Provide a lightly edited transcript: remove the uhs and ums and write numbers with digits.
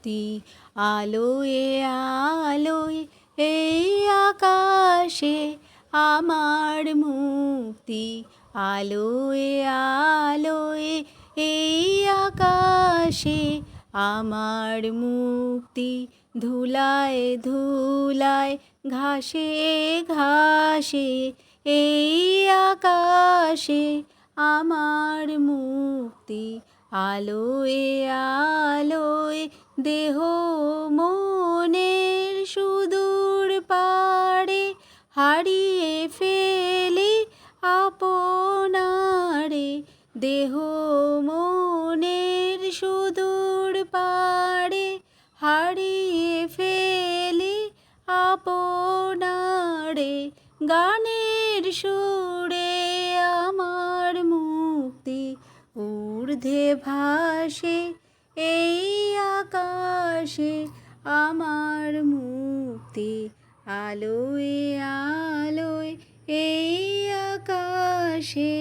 মুক্তি। আলোয় আলোয় এই আকাশে আমার মুক্তি। আলোয় আলোয় এই আকাশে আমার মুক্তি। ধুলায় ধুলায় ঘাসে ঘাসে এই আকাশে আমার মুক্তি। আলোয় আলোয় দেহ মনের সুদূর পারে হারিয়ে ফেলি আপনারে। দেহ মনের সুদূর পারে হারিয়ে ফেলি আপনারে। গানের সুরে আমার মুক্তি। ঊর্ধ্বে ভাসে এই আকাশে আমার মুক্তি। আলোয় আলোয় এই আকাশে।